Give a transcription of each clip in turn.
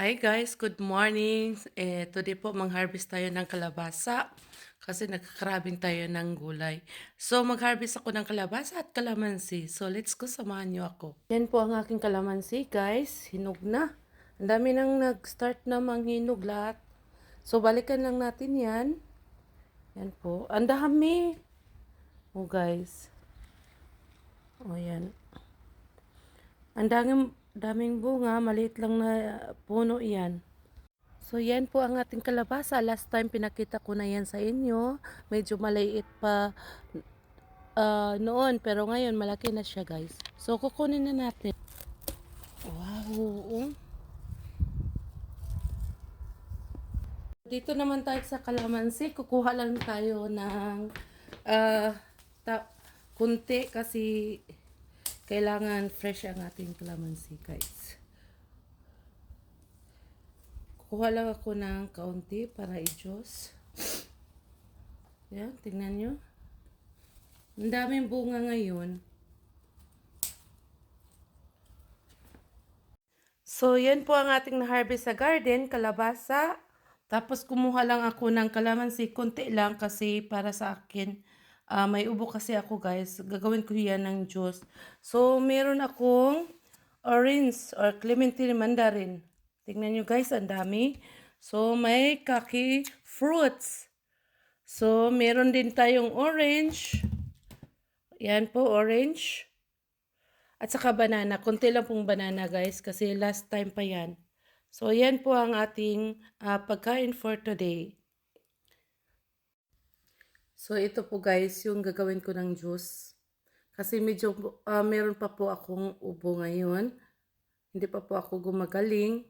Hi guys, good morning. Today po mag-harvest tayo ng kalabasa kasi nagkakarabing tayo ng gulay. So mag-harvest ako ng kalabasa at kalamansi. So let's go, samahan niyo ako. Yan po ang aking kalamansi guys, hinog na. Ang dami nang nag-start na manghinog lahat. So balikan lang natin yan. Yan po. Ang dami. Oh guys. Oh yan. Ang daming bunga, maliit lang na puno yan. So yan po ang ating kalabasa. Last time pinakita ko na yan sa inyo. Medyo maliit pa noon, pero ngayon malaki na siya guys. So kukunin na natin. Wow! Dito naman tayo sa kalamansi. Kukuha lang tayo ng uh, kunti kasi kailangan fresh ang ating kalamansi guys. Kukuha lang ako ng kaunti para i-juice. Yan, tingnan nyo. Ang daming bunga ngayon. So, yan po ang ating na-harvest sa garden, kalabasa. Tapos, kumuha lang ako ng kalamansi, konti lang kasi para sa akin. May ubo kasi ako guys. Gagawin ko yan ng juice. So, meron akong orange or clementine mandarin. Tingnan nyo guys, ang dami. So, may kaki fruits. So, meron din tayong orange. Yan po, orange. At saka banana. Konti lang pong banana guys kasi last time pa yan. So, yan po ang ating pagkain for today. So, ito po guys yung gagawin ko ng juice. Kasi medyo meron pa po akong ubo ngayon. Hindi pa po ako gumagaling.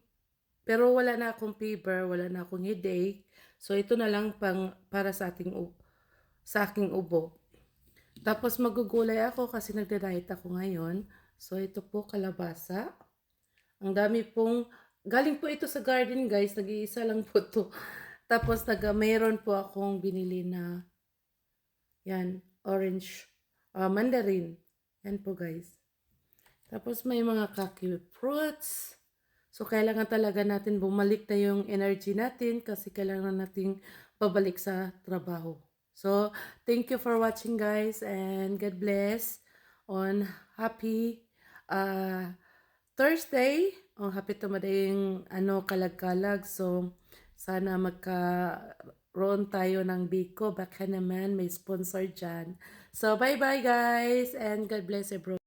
Pero wala na akong fever, wala na akong headache. So, ito na lang para sa aking ubo. Tapos magugulay ako kasi nagda-diet ako ngayon. So, ito po kalabasa. Ang dami pong, galing po ito sa garden guys, nag-iisa lang po to. Tapos mayroon po akong binili na, yan, orange, mandarin. Yan po guys. Tapos may mga kaki fruits. So, kailangan talaga natin bumalik na yung energy natin kasi kailangan nating pabalik sa trabaho. So, thank you for watching guys and God bless on happy Thursday. Happy tumadayong kalag-kalag. So, sana magkaroon tayo ng Biko. Baka naman may sponsor dyan. So, bye-bye guys and God bless everyone.